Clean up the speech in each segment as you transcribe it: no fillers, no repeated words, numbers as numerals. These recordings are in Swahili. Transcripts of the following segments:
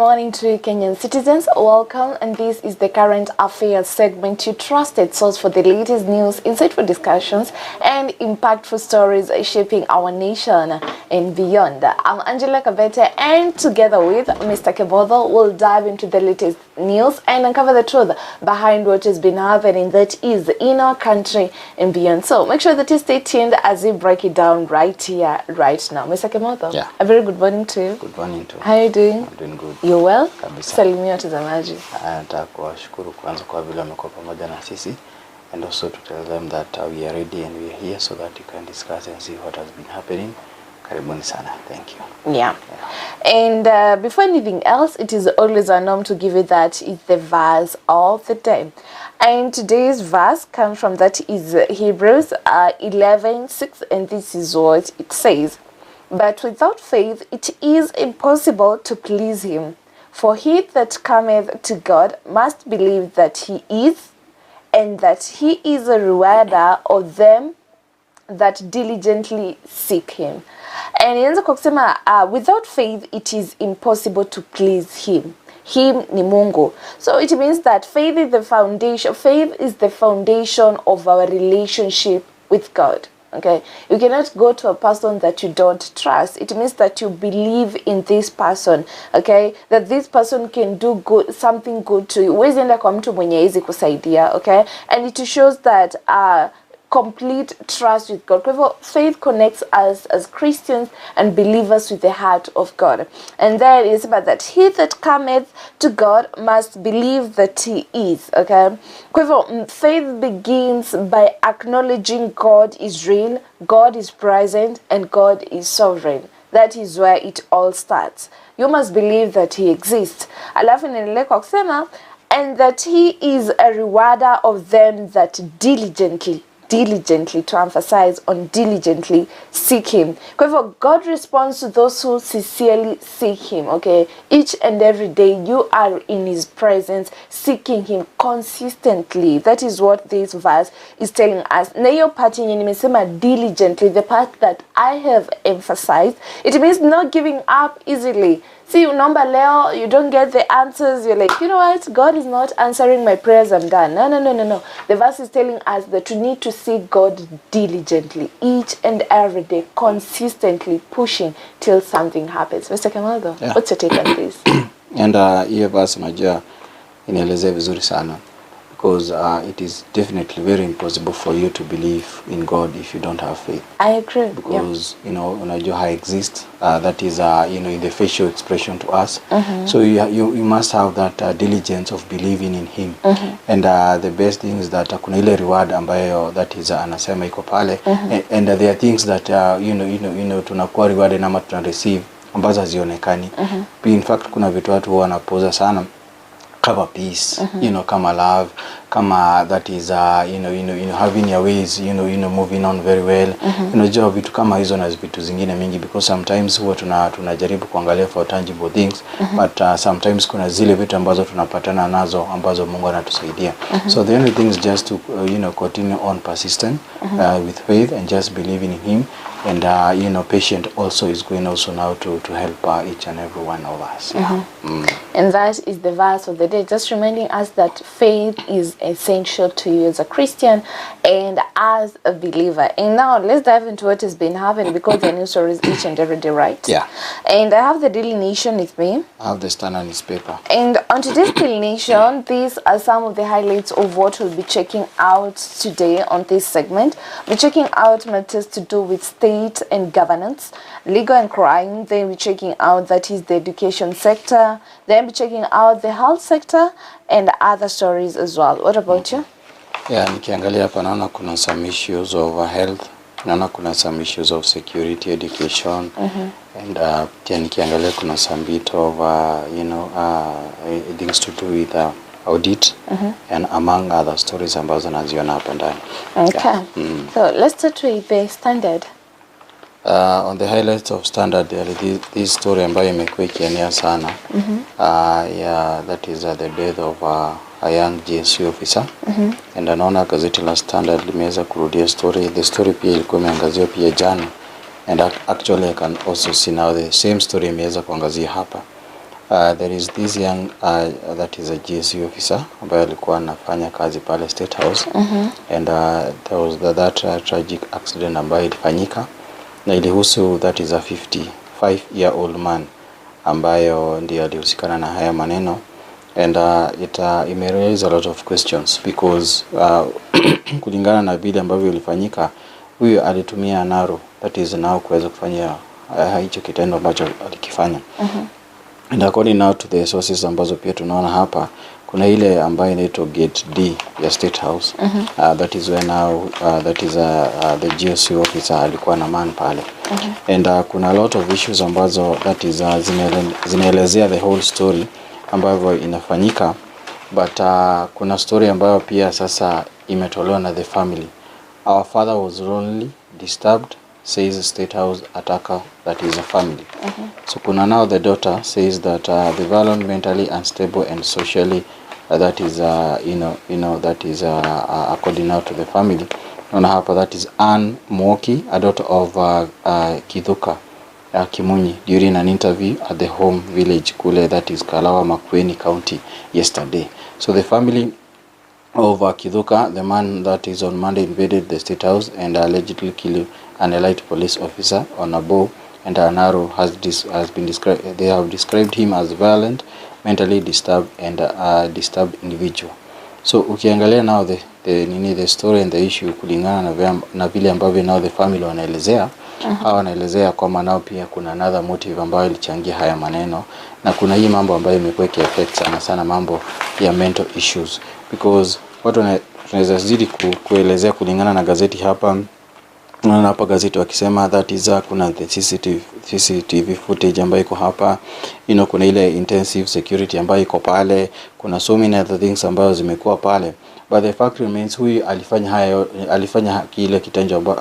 morning to Kenyan citizens. Welcome, and this is the Current Affairs segment, your trusted source for the latest news, insightful discussions, and impactful stories shaping our nation and beyond. I'm Angela Kabete, and together with Mr. Kimotho, we'll dive into the latest news and uncover the truth behind what has been happening that is in our country and beyond. So make sure that you stay tuned as we break it down right here, right now. Mr. Kimotho, yeah. A very good morning to you. Good morning to you. How are you doing? I'm doing good. You're well? Kabisa. Salimia watazamaji. Nataka kuwashukuru kwanza kwa vile wamekuwa pamoja na sisi, and also to tell them that we are ready and we are here so that you can discuss and see what has been happening. Karibuni sana. Thank you. Yeah. And before anything else, it is always a norm to give it that is the verse of the day. And today's verse comes from that is Hebrews 11:6, and this is what it says. But without faith it is impossible to please him. For he that cometh to God must believe that he is, and that he is a rewarder of them that diligently seek him. And inaanza kwa kusema without faith it is impossible to please him. Him ni Mungu. So it means that faith is the foundation. Faith is the foundation of our relationship with God. Okay, you cannot go to a person that you don't trust. It means that you believe in this person, okay, that this person can do good, something good to you. Huwezi enda kwa mtu mwenye hawezi kusaidia, okay, and it shows that complete trust with God. Faith connects us as Christians and believers with the heart of God. And there is about that he that cometh to God must believe that he is. Okay. Faith begins by acknowledging God is real, God is present, and God is sovereign. That is where it all starts. You must believe that he exists. Alafu niendelee kwa kusema, and that he is a rewarder of them that diligently, to emphasize on diligently, seek him. Because God responds to those who sincerely seek him, okay? Each and every day you are in his presence, seeking him consistently. That is what this verse is telling us. Na hiyo part yenye nimesema diligently, the part that I have emphasized, it means not giving up easily. See, unaomba leo, you don't get the answers, you're like, you know what, God is not answering my prayers, I'm done. No. The verse is telling us that you need to seek God diligently, each and every day, consistently pushing till something happens. Mr. Kimotho, yeah. What's your take on this? And hiyo verse najua inaelezea vizuri sana, because it is definitely very impossible for you to believe in God if you don't have faith. I agree. Because, you know, unajua how exist, that is, you know, in the facial expression to us. So you must have that diligence of believing in him. And the best thing is that kuna ile reward ambayo that is anasema iko pale. And there are things that, you know, tunakuwa rewarded ama tuna receive ambazo hazionekani. In fact, kuna vitu watu huwa wanapoza sana, kama peace, you know, kama love, kama that is you know having your ways, you know moving on very well. You know, vitu kama hizo na vitu zingine mingi, because sometimes huwa tunajaribu kuangalia for tangible things, but sometimes kuna zile vitu ambazo tunapatana nazo ambazo Mungu anatusaidia. So the only thing is just to you know, continue on persistent with faith and just believing in him. And you know, patient also is going also now to help each and every one of us. And that is the verse of the day, just reminding us that faith is essential to you as a Christian and as a believer. And now let's dive into what has been happening, because the news stories each and every day, right? Yeah. And I have the Daily Nation with me. I have the Standard newspaper. And on today's Daily Nation, these are some of the highlights of what we'll be checking out today on this segment. We'll be checking out matters to do with state and governance, legal and crime. Then we're checking out that is the education sector. Then we're checking out the health sector and other stories as well. What about you? Yeah, nikiangalia hapa naona kuna some issues of health, naona kuna some issues of security, education, and pia nikiangalia kuna some bit of you know, things to do with audit, and among other stories ambazo naziona hapa ndani. Okay. Yeah. So let's start with the Standard. On the highlights of Standard, this story ambayo imekuwa ikienea sana, yeah, that is the death of a young GSU officer. And anaona gazeti la Standard limeweza kurudia story. The story pia ilikuwa imeangaziwa pia jana, and actually I can also see now the same story imeweza kuangazia hapa. there is this young that is a GSU officer ambaye alikuwa anafanya kazi pale State House. And there was that tragic accident ambayo ilifanyika na ilihusu that is a 55-year-old man ambayo ndiye alihusikana na haya maneno. And it raised a lot of questions because kulingana na vile ambavyo ilifanyika, huyu alitumia NURU, that is now kuweza kufanya hicho kitendo ambacho alikifanya. And according now to the sources ambazo pia tunaona hapa, kuna ile ambayo inaitwa Gate D ya State House. That is where now that is the GSU officer alikuwa na man pale. And kuna a lot of issues ambazo that is zinaelezea the whole story ambayo inafanyika. But kuna story ambayo pia sasa imetolewa na the family. Our father was lonely, disturbed, says State House attacker, that is a family. So kuna now the daughter says that the violent, mentally unstable and socially that is that is according now to the family. Naona hapa that is Ann Mwoki, a daughter of Kithuka Kimunyi, during an interview at the home village kule that is Kalawa, Makueni County yesterday. So the family of Kithuka, the man that is on Monday invaded the State House and allegedly killed an elite police officer on a bow, and NURU has been described. They have described him as violent, mentally disturbed and disturbed individual. So ukiangalia now the story and the issue kulingana na vile ambavyo now the family wanaelezea, hawa wanaelezea kwamba nao pia kuna another motive ambayo ilichangia haya maneno, na kuna hii mambo ambayo imekuwa ikiaffect sana mambo ya mental issues, because watu tunaweza zidi kuelezea kulingana na gazeti hapa. Unaona hapa gazeti wakisema that is kuna the CCTV footage ambayo iko hapa, kuna ile intensive security ambayo iko pale, kuna so many other things ambayo zimekuwa pale, but the fact remains huyu alifanya kile kitendo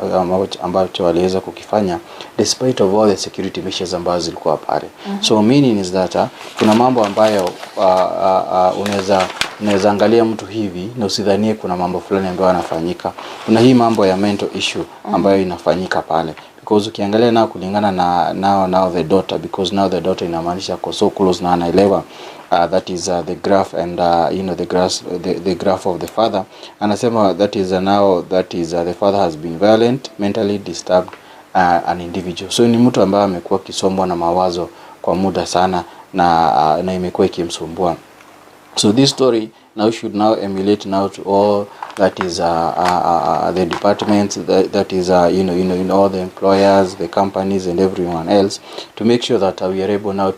ambacho aliweza kukifanya despite of all the security measures ambazo zilikuwa pale. So meaning is that kuna mambo ambayo unaweza angalia mtu hivi na usidhanie kuna mambo fulani ambayo yanafanyika. Kuna hii mambo ya mental issue ambayo inafanyika pale, because ukiangalia nao kulingana na now the daughter, because now the daughter inamaanisha kwa so close na anaelewa that is the graph and the graph of the father. Anasema that is now that is the father has been violent, mentally disturbed an individual. So ni mtu ambaye amekuwa kisombwa na mawazo kwa muda sana na imekuwa ikimsumbua. So this story now should now emulate now to all that is the departments, that is all the employers, the companies and everyone else, to make sure that we are able now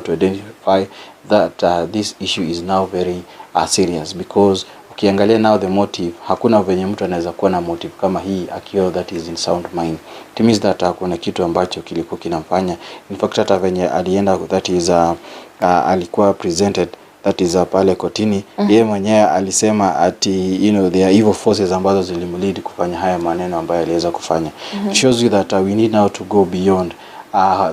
to identify that this issue is now very serious, because ukiangalia now the motive, hakuna venye mtu anaweza kuwa na motive kama hii akiwa that is in sound mind. It means that kuna kitu ambacho kilikuwa kinamfanya. In fact hata venye alienda that is alikuwa presented that is pale kotini, yeye mwenyewe alisema ati there are evil forces ambazo zilimlead kufanya haya maneno ambayo aliweza kufanya. It shows you that we need now to go beyond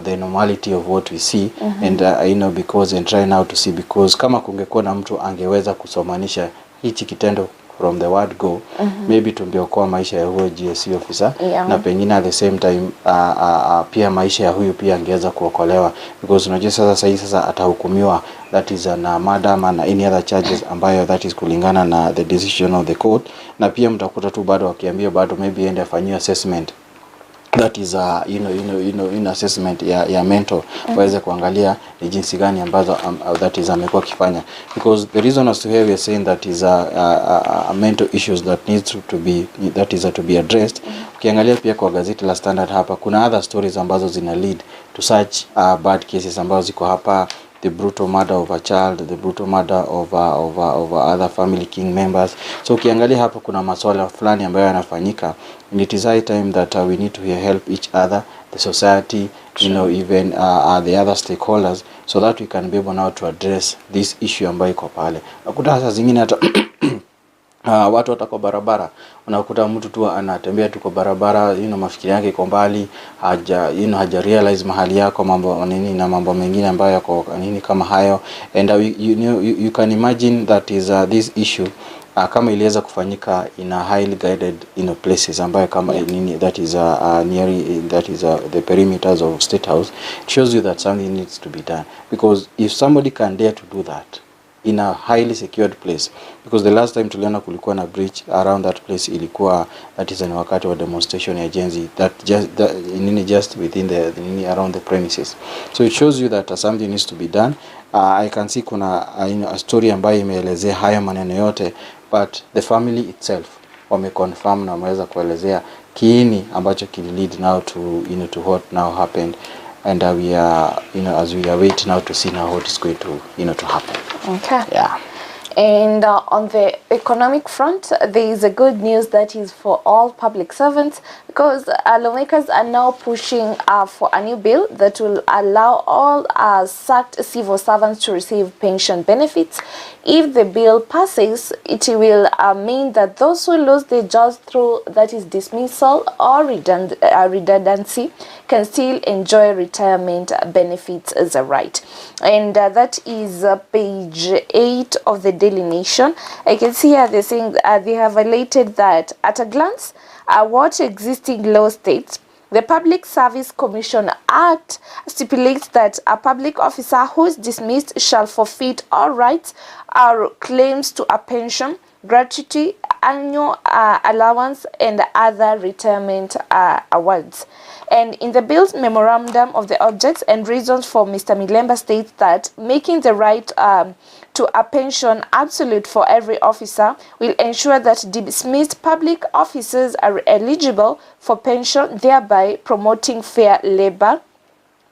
the normality of what we see and because and try now to see, because kama kungekuwa na mtu angeweza kusomanisha hichi kitendo from the word go, maybe tungeokoa maisha ya huyo GSU officer, na pengine at the same time pia maisha ya huyu pia angeweza kuokolewa, because unajua sasa atahukumiwa that is na madam na any other charges ambayo that is kulingana na the decision of the court, na pia mtakuta tu bado wakiambia bado maybe ende afanywe assessment, that is in assessment ya mental, waweze kuangalia ni jinsi gani ambazo that is amekuwa kifanya, because the reason as to here we are saying that is a mental issues that needs to be addressed. Ukiangalia pia kwa gazeti la Standard hapa kuna other stories ambazo zina lead to such bad cases ambazo ziko hapa, the brutal murder of a child, the brutal murder of other family king members. So ukiangalia hapa kuna masuala fulani ambayo yanafanyika, and it is high time that we need to help each other, the society, even the other stakeholders, so that we can be able now to address this issue ambayo iko pale. Nakuta saa zingine hata watu watako barabara, unakuta mtu tu anatembea tu kwa barabara, mafikiri yake iko mbali, haja realize mahali yako, mambo nini na mambo mengine ambayo yako nini kama hayo. And you can imagine that is this issue kama iliweza kufanyika in a highly guided places ambayo kama nini that is near the perimeters of State House, it shows you that something needs to be done, because if somebody can dare to do that in a highly secured place, because the last time tuliona kulikuwa na breach around that place ilikuwa that is ni wakati wa demonstration ya Gen Z that just within the around the premises. So it shows you that something needs to be done. I can see kuna a story ambayo imeelezea haya maneno yote, but the family itself wameconfirm na wameweza kuelezea kiini ambacho lead now to to what now happened, and we are as we await now to see now what is going to to happen. Okay. Yeah. And on the economic front, there is a good news that is for all public servants, because lawmakers are now pushing for a new bill that will allow all sacked civil servants to receive pension benefits. If the bill passes, it will mean that those who lose their jobs through that is dismissal or redundancy can still enjoy retirement benefits as a right. And that is page 8 of the Daily Nation. I can see here they're saying they have highlighted that at a glance, what existing law states. The Public Service Commission Act stipulates that a public officer who is dismissed shall forfeit all rights or claims to a pension, gratuity, annual allowance, and other retirement awards. And in the bill's memorandum of the objects and reasons for Mr. Milemba states that making the right to a pension absolute for every officer will ensure that dismissed public officers are eligible for pension, thereby promoting fair labor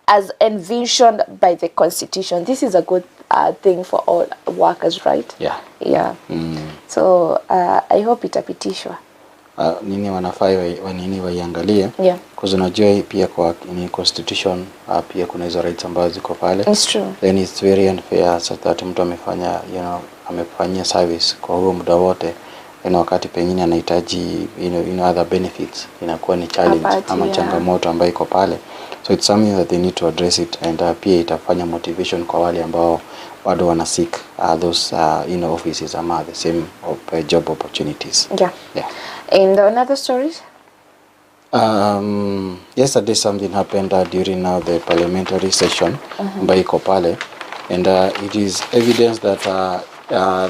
as envisioned by the Constitution. This is a good thing for all workers, right? Yeah. Yeah. So I hope itapitishwa. Nini wanafai nini waiangalie, yeah, because unajua pia kwa constitution pia kuna hizo rights ambazo ziko pale. It's true. Then it's very unfair such that mtu amefanya amefanyia service kwa huo muda wote, wakati pengine anahitaji other benefits, inakuwa ni challenge ama changamoto ambayo iko pale. So it's something that they need to address it, and pia itafanya motivation kwa wale ambao bado wana seek those offices ama the same job opportunities. Yeah. And another story? Yesterday something happened during now the parliamentary session ambayo iko pale, and it is evidence that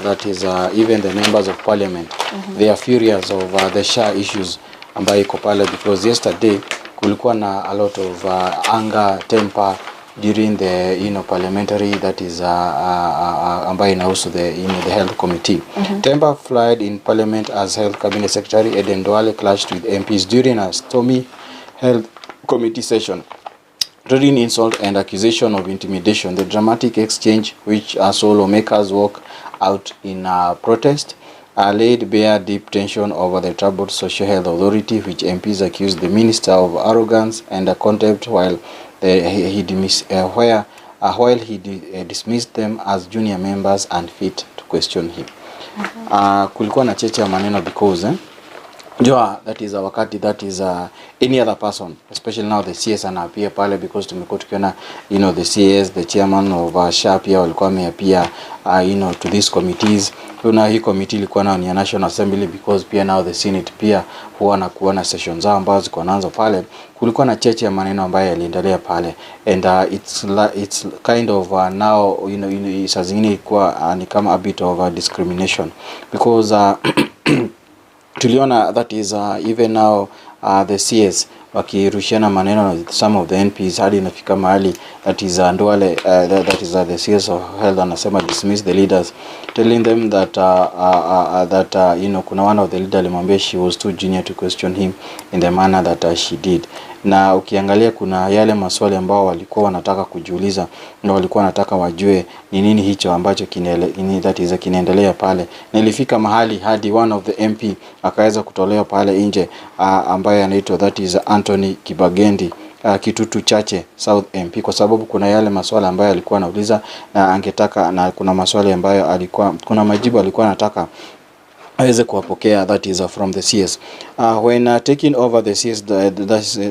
that is even the members of parliament they are furious over the SHA issues ambayo iko pale, because yesterday kulikuwa na a lot of anger, temper during the parliamentary that is ambayo inahusu the the health committee. Temper flared in parliament as health cabinet secretary Eden Duale clashed with MPs during a stormy health committee session, trading insult and accusation of intimidation. The dramatic exchange, which saw lawmakers walk out in protest, laid bare deep tension over the troubled social health authority, which MPs accused the minister of arrogance and contempt while he dismissed them as junior members unfit to question him. Kulikuwa na cheche ya maneno because Joa, that is wakati that is any other person, especially now the CS anaapia pale, because tumekuwa tukiona the CS, the chairman of SHA pia walikuwa wameapia to these committees. Kuna hii committee ilikuwa na National Assembly, because pia now the Senate pia huwa na kuona sessions zao ambazo ziko naanza pale. Kulikuwa na cheche ya maneno ambayo yaliendelea pale, and it's kind of now saa zingine ilikuwa ni kama a bit of discrimination, because tuliona that is even now the CS wakirushiana maneno na some of the MPs hadi inafika mahali that is Nduale that is the CS of health anasema dismiss the leaders, telling them that kuna one of the leader alimwambia she was too junior to question him in the manner that she did. Na ukiangalia kuna yale maswali ambao walikuwa wanataka kujiuliza, na walikuwa wanataka wajue ni nini hicho ambacho kinaendelea pale, na ilifika mahali hadi one of the MP akaweza kutolewa pale nje ambaye anaitwa that is Anthony Kibagendi Kitutu Chache South MP, kwa sababu kuna yale maswali ambayo alikuwa anauliza na angetaka, na kuna maswali ambayo kuna majibu alikuwa anataka aweze kuwapokea that is from the CS. When taking over the CS,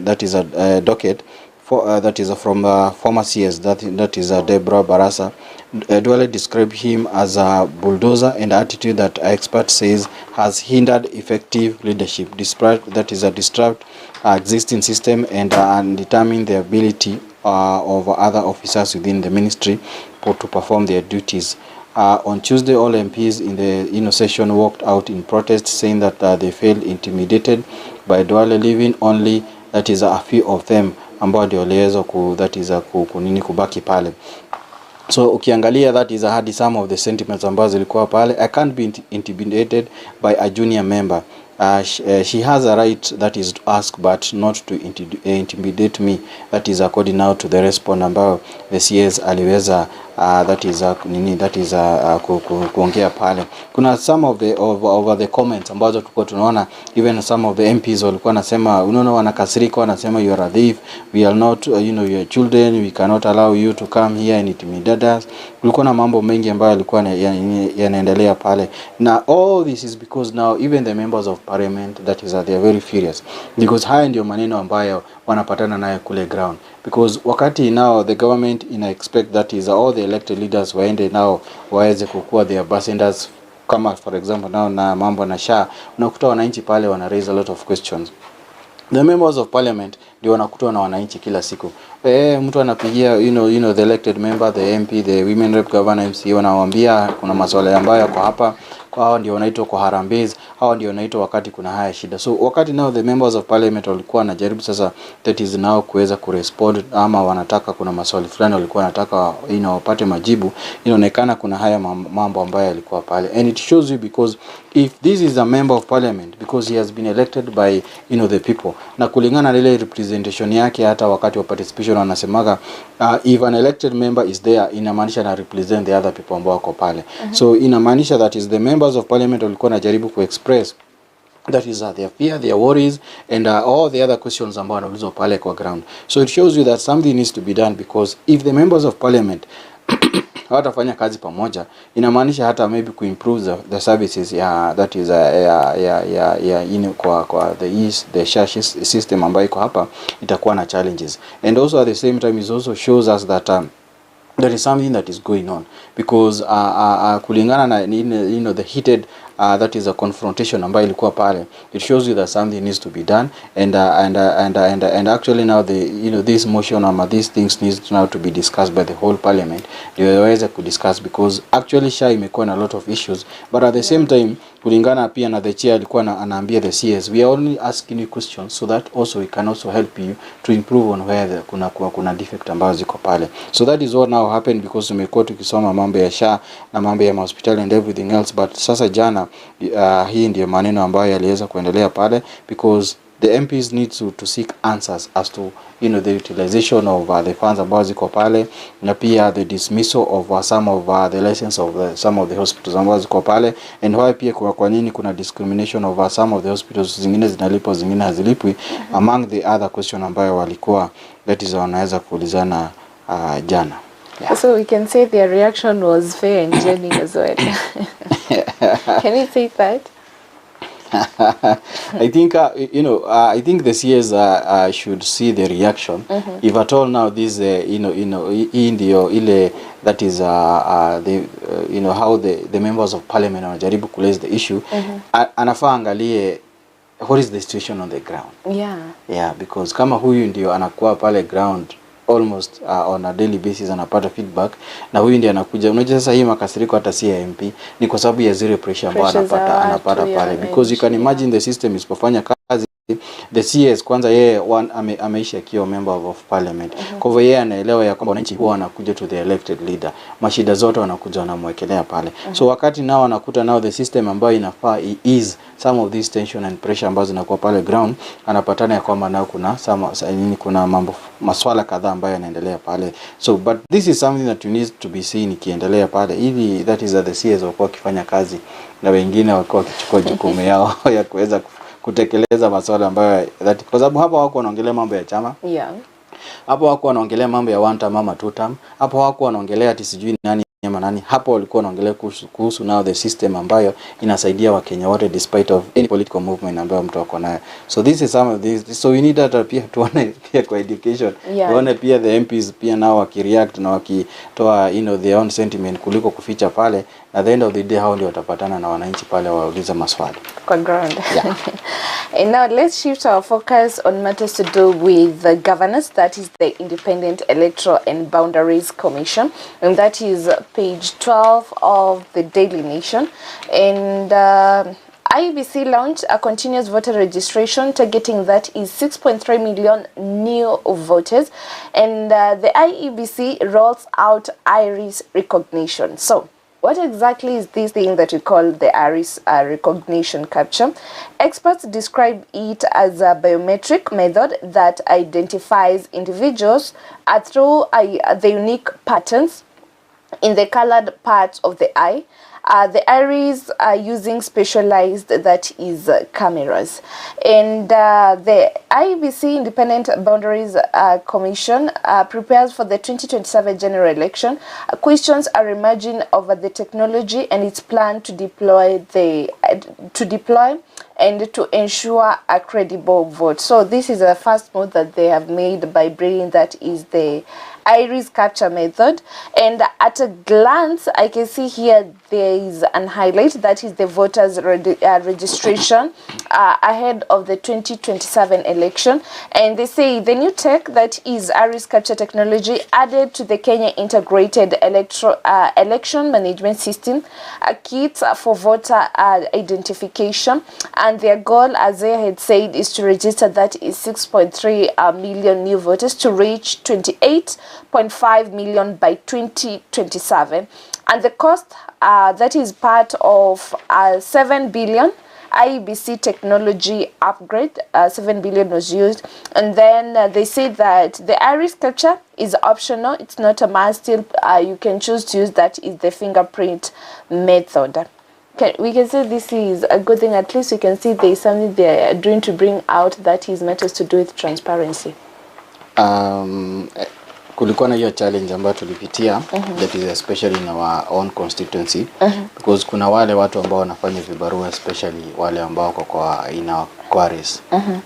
that is a docket for that is from former CS that is Deborah Barasa, Duale described him as a bulldozer, and attitude that expert says has hindered effective leadership, despite that is a disrupt existing system and determine the ability of other officers within the ministry to perform their duties. On Tuesday, all MPs in the session walked out in protest, saying that they felt intimidated by Duale, leaving only that is a few of them ambao ndio waliweza kubaki pale. So ukiangalia that is hadi some of the sentiments ambazo zilikuwa pale. I can't be intimidated by a junior member. She has a right that is to ask but not to intimidate me. That is according now to the response ambayo the CS aliweza kuongea pale. Kuna some of the comments ambazo tulikuwa tunaona, even some of the MPs walikuwa nasema, unaona, wanakasirika, wanasema you are a thief, we are not your children, we cannot allow you to come here and intimidate us. Kulikuwa na mambo mengi ambayo yalikuwa yanaendelea pale. Na all this is because now even the members of parliament that is they are very furious, because haya ndio maneno ambayo wanapatana nayo kule ground. Because wakati now the government expect that is all the elected leaders waende now waweze kukua the ambassadors, kama for example now na mambo na SHA, unakuta wananchi pale wana raise a lot of questions. The members of parliament ndio wanakutwa na wananchi kila siku. Mtu anapigia the elected member, the MP, the women rep, governor, MC, wanawaambia kuna masuala ambayo yako hapa, kwa hao ndio wanaitwa kwa harambes, hao ndio wanaitwa wakati kuna haya shida. So wakati now the members of parliament walikuwa wanajaribu sasa that is now kuweza kurespond, ama wanataka kuna maswali fulani walikuwa wanataka wapate majibu, inaonekana kuna haya mambo ambayo yalikuwa pale. And it shows you, because if this is a member of parliament, because he has been elected by the people, na kulingana na ile representation yake, hata wakati wa participation wanasemaga if an elected member is there, inamaanisha na represent the other people ambao wako pale. So inamaanisha that is the members of parliament walikuwa najaribu express that is their fear, their worries, and all the other questions ambao wanaulizwa pale kwa ground. So it shows you that something needs to be done, because if the members of parliament hawatafanya kazi pamoja, inamaanisha hata maybe kuimprove the services that is kwa the SHA system ambayo iko hapa itakuwa na challenges. And also at the same time it also shows us that there is something that is going on, because kulingana na the heated that is a confrontation ambayo ilikuwa pale, it shows you that something needs to be done, and actually now this motion or these things needs now to be discussed by the whole parliament. They waweze kudiscuss, because actually SHA imekuwa na a lot of issues, but at the same time kulingana pia na the chair alikuwa anaambia the CS, we are only asking you questions so that also we can also help you to improve on where kuna defect ambazo ziko pale. So that is what now happened, because tumekuwa tukisoma mambo ya SHA na mambo ya hospital and everything else, but sasa jana hii ndio maneno ambayo yaliweza kuendelea pale, because the MPs need to seek answers as to the utilization of the funds ambazo ziko pale, na pia the dismissal of some of the license of some of the hospitals ambazo ziko pale, and why pia kwa nini kuna discrimination of some of the hospitals, zingine zinalipwa zingine hazilipwi, among the other question ambayo walikuwa that is wanaweza kuulizana jana. Yeah. So we can say their reaction was fair and genuine as well. Can you say that? I think I think the CS should see the reaction. If at all now this in the that is the how the members of parliament wanajaribu raise the issue, anafaa angalie what is the situation on the ground. Yeah, because kama huyu ndio anakuwa pale ground almost on a daily basis, anapata feedback, na huyu ndiye anakuja. Unajua sasa hii makasiriko hata si ya MP, ni kwa sababu ya zero pressure ambayo anapata pale, because you can imagine the system isipofanya kazi, the CS kwanza yeye ameisha kio member of parliament. Kwa hivyo yeye anaelewa ya kwamba wananchi huwa wanakuja to the elected leader, mashida zote wanakuja wanamwekelea pale. So wakati nao wanakuta nao the system ambayo inafaa is some of this tension and pressure ambazo zinakuwa pale ground, anapatana ya kwamba nao kuna mambo maswala kadhaa ambayo yanaendelea pale. So but this is something that you need to be seen ikiendelea pale, ili that is the CS wako wakifanya kazi na wengine wako wakichukua jukumu yao ya kuweza kutekeleza masuala ambayo kwa sababu hapa wako wanaongelea mambo ya chama. Hapo wako wanaongelea mambo ya one term ama two term. Hapo wako wanaongelea ati sijui nani manani hapo walikuwa wanaongelea kuhusu now the system ambayo inasaidia Wakenya wote despite of any political movement ambayo mtu wako nayo. So this is some of this, so we need that pia tuone pia kwa education, tuone pia the MPs pia nao wakireact na wakitoa their own sentiment kuliko kuficha pale. At the end of the day hao ndio watapatana na wananchi pale wauliza maswali kwa ground. And now let's shift our focus on matters to do with the governance, that is the Independent Electoral and Boundaries Commission, and that is page 12 of the Daily Nation. And IEBC launched a continuous voter registration targeting that is 6.3 million new voters, and the IEBC rolls out iris recognition. So what exactly is this thing that we call the iris recognition capture? Experts describe it as a biometric method that identifies individuals through the unique patterns in the colored parts of the eye. The iris are using specialized, that is cameras. And the IEBC Independent Boundaries Commission prepares for the 2027 general election. Questions are emerging over the technology and its plan to deploy and to ensure a credible vote. So this is the first move that they have made by bringing that is the iris capture method. And at a glance, I can see here there is an highlight, that is the voters registration ahead of the 2027 election. And they say the new tech, that is iris capture technology, added to the Kenya Integrated Election Management System, a kit for voter identification. And their goal, as they had said, is to register that is 6.3 million new voters to reach 28.5 million by 2027. And the cost, that is part of 7 billion IEBC technology upgrade. 7 billion was used. And then they say that the iris capture is optional. It's not a must. Still, you can choose to use that is the fingerprint method. We can say this is a good thing. At least we can see there is something they are doing to bring out that is matters to do with transparency. Kulikuwa na hiyo challenge ambayo tulipitia, that is especially in our own constituency, because kuna wale watu ambao wanafanya vibarua, especially wale ambao wako kwa ina quarries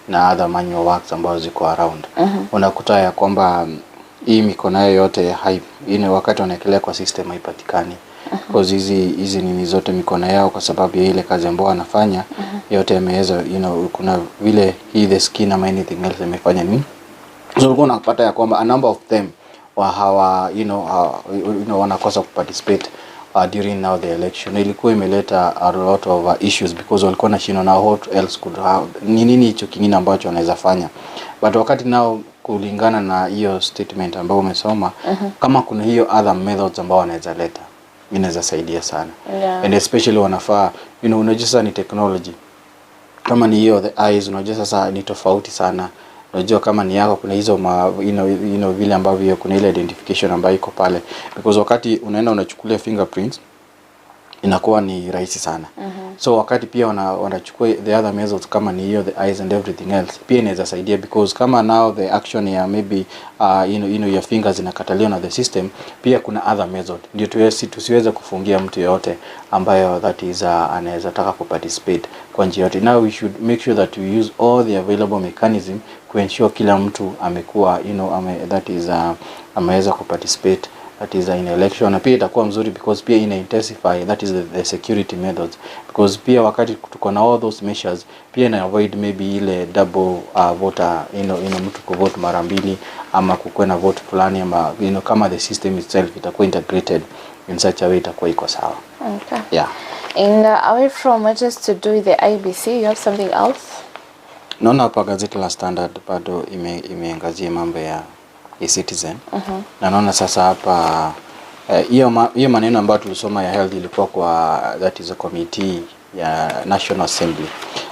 na other manual works ambao ziko around. Unakuta ya kwamba hii mikono yote wakati wanaekelea kwa system haipatikani. Because hizi nini zote mikono yao, kwa sababu ya ile kazi ambayo wanafanya yote yameweza, kuna vile the skin ama anything else imefanya nini. So ulikuwa unapata ya kwamba a number of them hawa wanakosa kuparticipate during now the election. Ilikuwa imeleta a lot of issues, because walikuwa na shino na what else could have nini hicho kingine ambacho wanaweza fanya. But wakati nao kulingana na hiyo statement ambayo umesoma, kama kuna hiyo other methods ambao wanaweza leta, inaweza saidia sana. And especially wanafaa, unajua sasa ni technology. Kama ni hiyo the eyes, unajua sasa ni tofauti sana. Unajua kama ni yako kuna hizo vile ambavyo kuna ile identification ambayo iko pale, because wakati unaenda unachukulia fingerprints inakuwa ni rahisi sana. So wakati pia wanachukua the other methods kama ni hiyo the eyes and everything else, pia inaweza saidia, because kama now the action ya maybe your fingers inakataliwa na the system, pia kuna other method ndio tusiweze kufungia mtu yote ambayo that is anaweza taka kuparticipate kwa njia yote. Now we should make sure that we use all the available mechanism to ensure kila mtu amekuwa that is ameweza kuparticipate, that is in election. Na pia itakuwa mzuri because pia ina intensify, that is the security methods, because pia wakati tuko na all those measures pia ina avoid maybe ile double voter, mtu kuvote mara mbili ama kukuwa na vote fulani, ama kama the system itself itakuwa integrated in such a way itakuwa iko sawa. Okay. Yeah. And away from matters to do with the IEBC, you have something else? Naona hapa gazeti la Standard bado imeangazia mambo ya e-citizen. Na naona sasa hapa hiyo maneno ambayo tulisoma ya health ilikuwa kwa that is a committee ya National Assembly.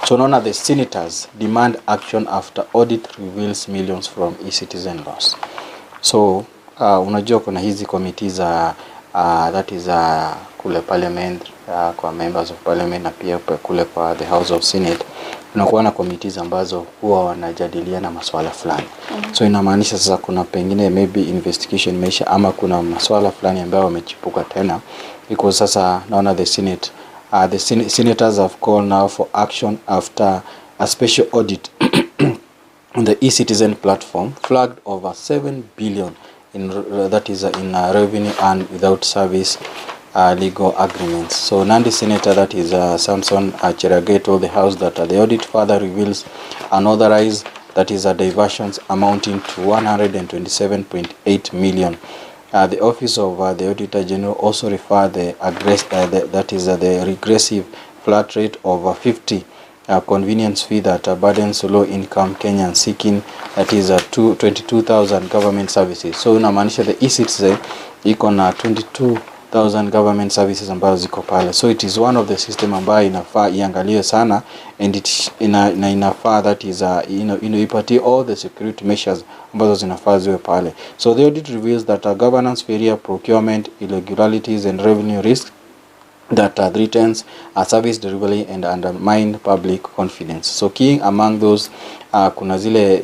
So naona the senators demand action after audit reveals millions from e-citizen loss. So unajua kuna hizi committees za that is kule parliament, kwa members of parliament na pia kule kwa the House of Senate. kunakuwa na committees ambazo huwa wanajadiliana masuala fulani. So inamaanisha sasa kuna pengine maybe investigation imeisha ama kuna masuala fulani ambayo wamechipuka tena, because sasa naona the senators have called now for action after a special audit on the e-citizen platform flagged over 7 billion in revenue earned without service legal agreements. So Nandi Senator, that is Samson Cherage, told the House that the audit further reveals unauthorized, that is diversions amounting to 127.8 million. The Office of the Auditor General also referred the regressive flat rate of 50 convenience fee that burdens low-income Kenyans seeking, that is 22,000 government services. So inamaanisha the e-citizen iko na 22,000 government services ambazo ziko pale. So it is one of the system ambayo inafaa iangaliwe sana, and inafaa that is ipatie all the security measures ambazo zinafaa ziwe pale. So the audit reveals that governance failure, procurement irregularities and revenue risks that threatens service delivery and undermine public confidence. So key among those kuna zile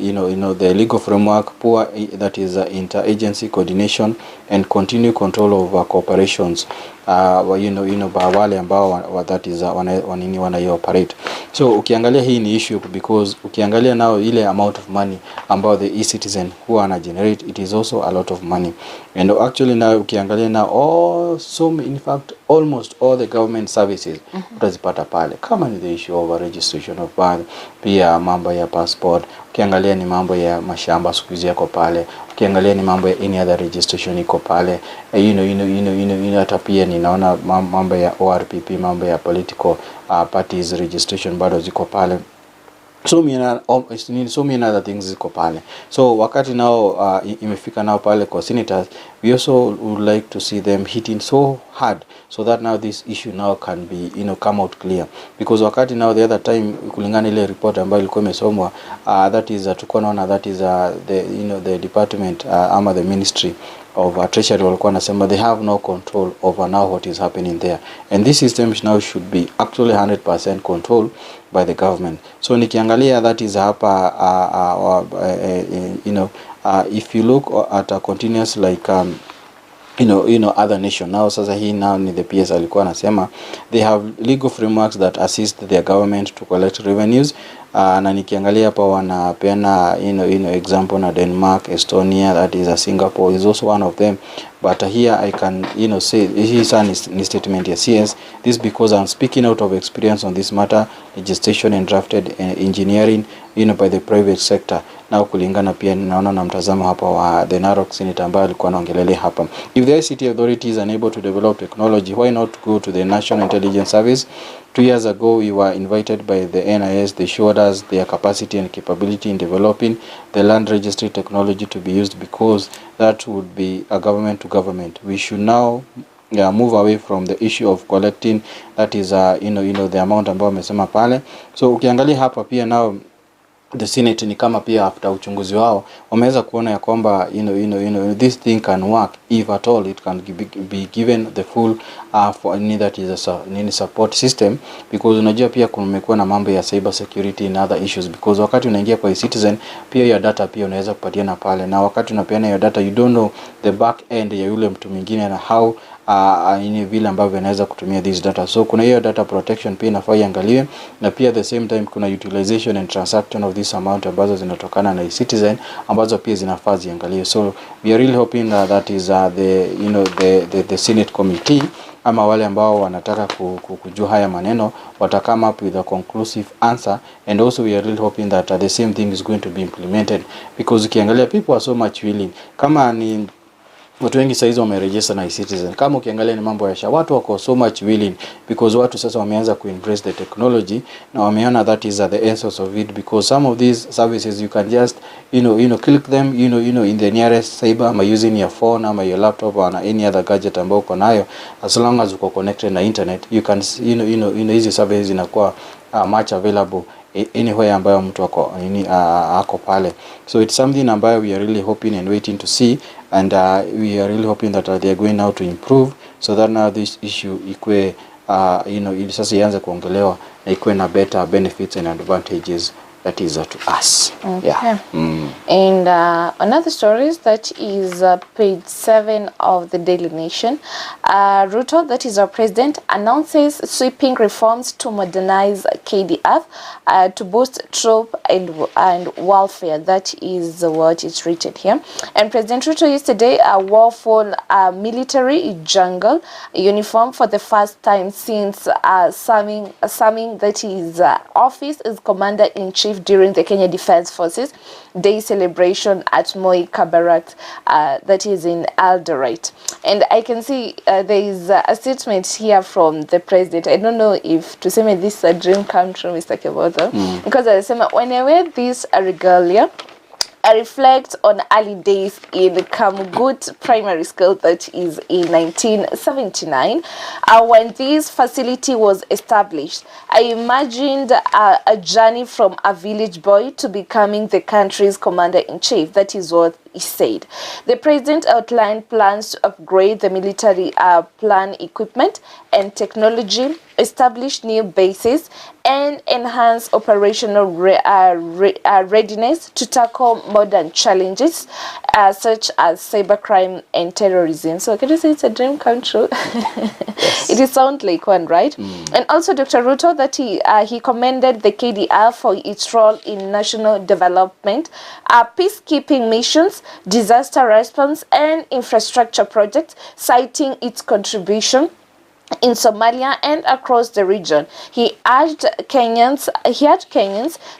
the legal framework, poor that is interagency coordination and continued control of corporations by wale ambao that is wanai-operate. So ukiangalia hii ni issue because ukiangalia now ile amount of money ambao the e-citizen huwa ana generate, it is also a lot of money. And actually now ukiangalia now in fact almost all the government services utazipata pale, kama ni the issue of registration of birth, pia mambo ya passport, ukiangalia ni mambo ya mashamba siku hizi yako pale, ukiangalia ni mambo ya any other registration iko pale, hata pia ninaona mambo ya ORPP, mambo ya political parties registration bado ziko pale. So many other things ziko pale. So wakati nao imefika nao pale kwa senators, we also would like to see them hitting so hard so that now this issue now can be come out clear, because wakati now the other time kulingana ile report ambayo ilikuwa imesomwa that is tulikuwa naona that is the department ama the ministry of treasury walikuwa nasema they have no control over now what is happening there, and this system now should be actually 100% controlled by the government. So nikiangalia that is hapa if you look at a continuous like other nation now, sasa hii now ni the PS alikuwa anasema they have legal frameworks that assist their government to collect revenues, na nikiangalia hapa wanapeana example na Denmark, Estonia, that is Singapore is also one of them. But here I can say his ni statement ya CS, this because I'm speaking out of experience on this matter, legislation and drafted engineering by the private sector. Na kulingana pia naona na mtazamo hapa wa the Narok Senator ambaye alikuwa anaongelelea hapa, if the ICT authority is unable to develop technology, why not go to the National Intelligence Service? 2 years ago we were invited by the NIS. They showed us their capacity and capability in developing the land registry technology to be used, because that would be a government to government. We should now move away from the issue of collecting, that is the amount ambayo wamesema pale. So ukiangalia hapa pia now the Senate ni kama pia after uchunguzi wao wameweza kuona ya kwamba this thing can work if at all it can be given the full for that is a support system, because unajua pia kumekuwa na mambo ya cyber security and other issues, because wakati unaingia kwa e-citizen pia ya data pia unaweza kupatiana pale, na wakati unapeana ya data you don't know the back end ya yule mtu mwingine na how vile ambavyo anaweza kutumia this data. So kuna hiyo data protection pia inafaa iangaliwe, na pia at the same time kuna utilization and transaction of this amount ambazo zinatokana na e-citizen ambazo pia zinafaa ziangaliwe. So we are really hoping that is the Senate committee ama wale ambao wanataka kujua haya maneno wata come up with a conclusive answer, and also we are really hoping that the same thing is going to be implemented, because ukiangalia people are so much willing. Kama ni watu wengi saizi wameregister na e-citizen, kama ukiangalia ni mambo ya watu wako so much willing, because watu sasa wameanza embrace the technology na wameona that is the essence of it, because some of these services you can just click them in the nearest cyber ama using your phone ama your laptop or any other gadget ambao uko nayo, as long as uko connected na internet you can hizi services zinakuwa much available anywhere ambayo mtu ako pale. So it's something ambayo we are really hoping and waiting to see, and we are really hoping that they are going now to improve so that now this issue ikwe ili sasa ianze kuongelewa na ikuwe na better benefits and advantages that is to us. Okay. Yeah. And another story that is page 7 of the Daily Nation. Ruto, that is our president, announces sweeping reforms to modernize KDF to boost troop and welfare. That is what is written here. And President Ruto yesterday wore full military jungle uniform for the first time since assuming that his office as Commander-in-Chief during the Kenya Defense Forces Day celebration at Moi Kabarak, that is in Eldoret. And I can see there is a statement here from the president. I don't know if to say this is a dream come true, Mr. Kimotho, because I say when I wear this regalia, I reflect on early days in Kamugut Primary School, that is in 1979, when this facility was established. I imagined a journey from a village boy to becoming the country's commander-in-chief. That is what he said. The president outlined plans to upgrade the military plan equipment and technology, establish new bases, and enhance operational readiness to tackle modern challenges such as cybercrime and terrorism. So can you say it's a dream come true? Yes. It sounds like one, right? And also Dr. Ruto, that he commended the KDF for its role in national development, peacekeeping missions, disaster response, and infrastructure projects, citing its contribution in Somalia and across the region. He urged Kenyans,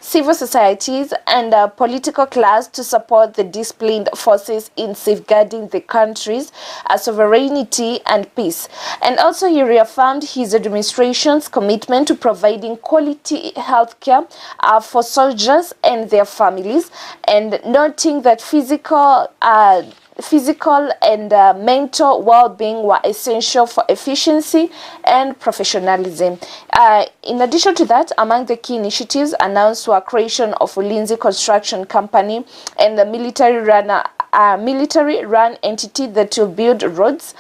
civil societies, and political class to support the disciplined forces in safeguarding the country's sovereignty and peace. And also he reaffirmed his administration's commitment to providing quality healthcare for soldiers and their families, and noting that physical and mental well-being were essential for efficiency and professionalism. In addition to that, among the key initiatives announced were creation of Ulinzi Construction Company and the military-run entity that will build roads,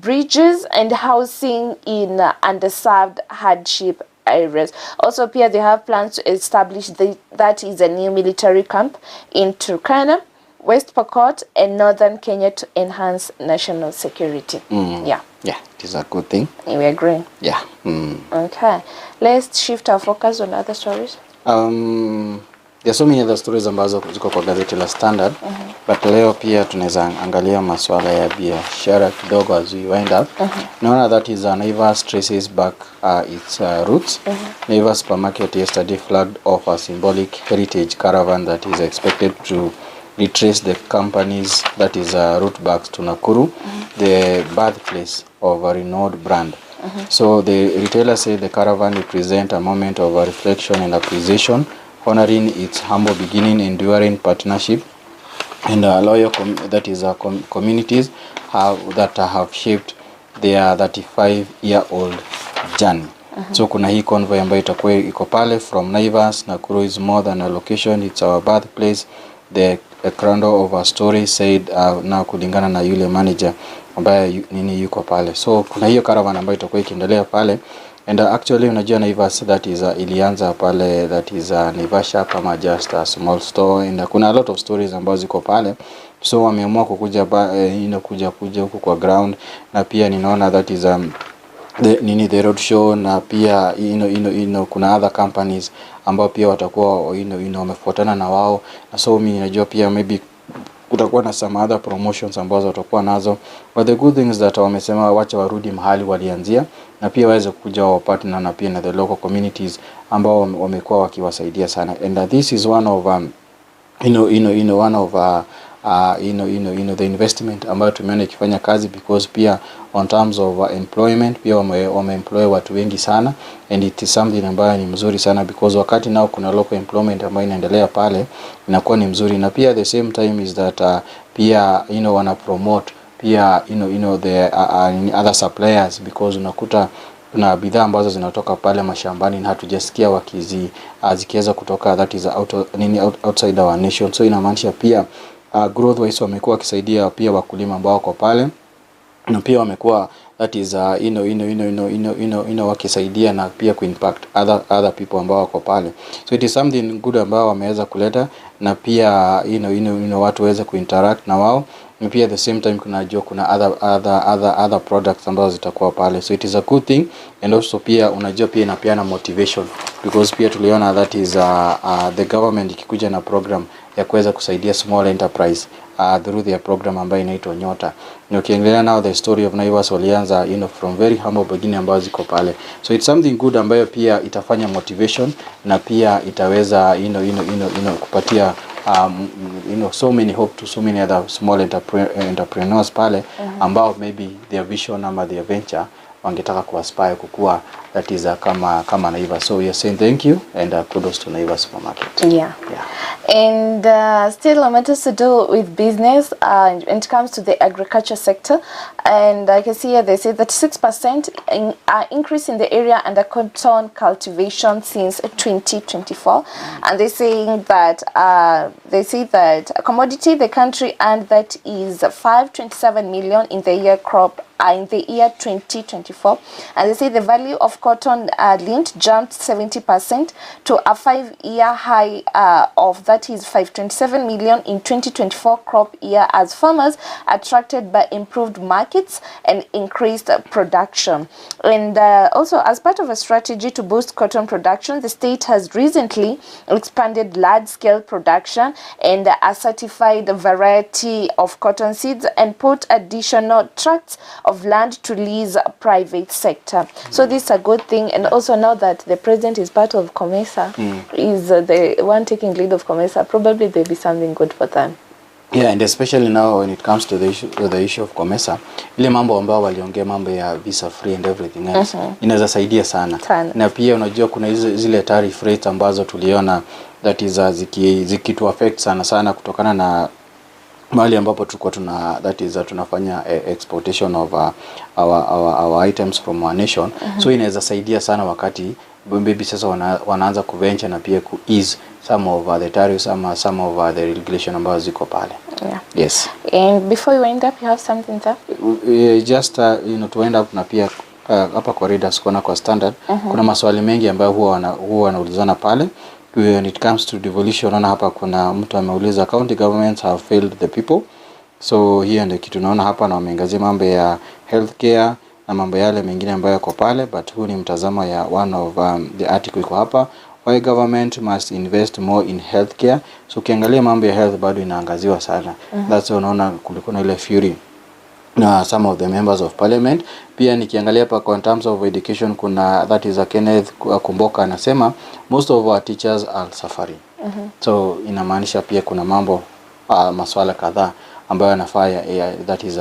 bridges, and housing in underserved hardship areas. Also, they have plans to establish that is a new military camp in Turkana, West Pokot, and Northern Kenya to enhance national security. Yeah, it is a good thing. We agree. Yeah. Okay, let's shift our focus on other stories. There are so many other stories ambazo ziko kwa gazeti la Standard, but leo pia tunaweza angalia masuala ya biashara kidogo as we wind up. Naona that is Naivas traces back its roots. Naivas supermarket yesterday flagged off a symbolic heritage caravan that is expected to retrace the company's, that is route back to Nakuru, the birthplace of a renowned brand. So the retailer said the caravan represents a moment of reflection and appreciation, honoring its humble beginning, enduring partnership, and loyal communities that have shaped their 35-year-old journey. So kuna hii convoy ambayo itakuwa iko pale from Naivas. Nakuru is more than a location, it's our birthplace. The crowd of a story said na kulingana na yule manager ambaye yuko pale. So kuna hiyo caravan ambayo itakuwa ikiendelea pale, and actually unajua Naivas that is ilianza pale, that is Naivasha kama just a small store, and kuna a lot of stories ambazo ziko pale. So wameamua kukuja kuja huku kwa ground, na pia ninaona that is the road show, na pia kuna other companies ambao pia watakuwa wamefuatana na wao, na so mimi najua pia maybe kutakuwa na some other promotions ambazo watakuwa nazo, but the good things that wamesema wacha warudi mahali walianzia, na pia waweze kuja wa partner na pia na the local communities ambao wamekuwa wakiwasaidia sana. And this is one of one of the investment ambayo tumeona ikifanya kazi, because pia on terms of employment pia wameemploy watu wengi sana, and it is something ambayo ni mzuri sana, because wakati nao kuna local employment ambayo inaendelea pale inakuwa ni mzuri, na pia the same time is that pia wana promote pia the other suppliers, because unakuta kuna bidhaa ambazo zinatoka pale mashambani na hatujasikia zikiweza kutoka that is outside our nation. So inamaanisha pia growth wise wamekuwa wakisaidia pia wakulima ambao wako pale, na pia wamekuwa that is wakisaidia na pia kuimpact other people ambao wako pale. So it is something good ambao wameweza kuleta, na pia watu waweze kuinteract na wao, na pia at the same time kuna other products ambazo zitakuwa pale. So it is a good thing, and also pia unajua pia inapeana motivation, because pia tuliona that is the government ikikuja na program ya kuweza kusaidia small enterprise through their program ambayo inaitwa Nyota. Ukiangalia now the story of Naivas walianza from very humble beginning ambazo ziko pale. So it's something good ambayo pia itafanya motivation, na pia itaweza kupatia so many hope to so many other small entrepreneurs pale ambao maybe their vision ama their venture wangetaka kuaspire kukua, that is kama Naivas. So we are saying thank you and kudos to Naivas Supermarket. Yeah. And still matters to do with business when it comes to the agriculture sector. And I can see here they say that 6% increase in the area under cotton cultivation since 2024. And they're saying that commodity the country earned that is 527 million in the year crop in the year 2024, and they say the value of cotton lint jumped 70% to a 5-year high of that is 527 million in 2024 crop year, as farmers attracted by improved markets and increased production. And also, as part of a strategy to boost cotton production, the state has recently expanded large-scale production and a certified variety of cotton seeds and put additional tracts of land to lease private sector. So this is a good thing, and also now that the president is part of COMESA, is the one taking lead of COMESA, probably there'll be something good for them. Yeah, and especially now when it comes to the issue of COMESA, ile mambo ambao waliongea mambo ya visa free and everything else, inaweza saidia sana. Na pia unajua kuna zile tariff rates ambazo tuliona that is zikitu affect sana kutokana na mahali ambapo tulikuwa tunafanya exportation of our items from our nation. So inaweza saidia sana wakati maybe sasa wanaanza kuventure na pia ku ease some of the tariffs ama some of the regulation ambazo ziko pale. Yeah. Yes. And before you wind up, you have something there? Just to wind up, na pia hapa kwa readers kwa standard kuna maswali mengi ambayo huwa wanaulizana pale. When it comes to devolution, naona hapa kuna mtu ameuliza county governments have failed the people. So hiyo ndio kitu naona hapa, na wameangazia mambo ya healthcare na mambo yale mengine ambayo yako pale, but huu ni mtazamo ya one of the article iko hapa, why government must invest more in healthcare. So ukiangalia mambo ya health bado inaangaziwa sana. That's why unaona kulikuwa na ile fury na some of the members of parliament. Pia nikiangalia hapa kwa terms of education, kuna that is a Kenneth Kumboka anasema most of our teachers are suffering. So inamaanisha pia kuna mambo maswala kadhaa ambayo yanafaa that is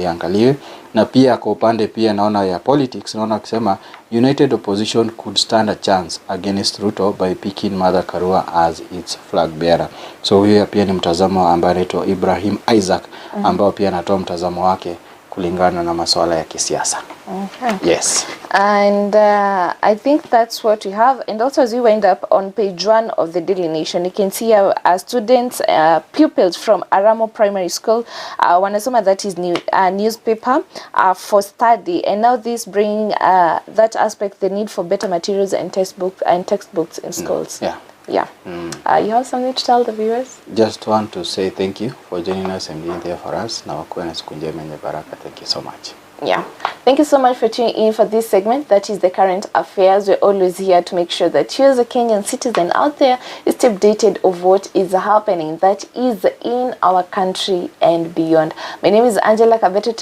iangaliwe. Na pia kwa upande pia naona ya politics, naona kusema united opposition could stand a chance against Ruto by picking Martha Karua as its flag bearer. So huyo pia ni mtazamo ambaye anaitwa Ibrahim Isaac ambao pia anatoa mtazamo wake kulingana na masuala ya kisiasa. Yes. And I think that's what we have. And also, as we wind up on page 1 of the Daily Nation, you can see our students, pupils from Aramo Primary School, wanasoma that is newspaper for study. And now this bring that aspect, the need for better materials and textbooks in schools. Yeah. You have something to tell the viewers? Just want to say thank you for joining us and being there for us. Na wakuwe na siku njema yenye baraka. Thank you so much. Yeah. Thank you so much for tuning in for this segment, that is the current affairs. We're always here to make sure that you as a Kenyan citizen out there is updated of what is happening that is in our country and beyond. My name is Angela Kabete.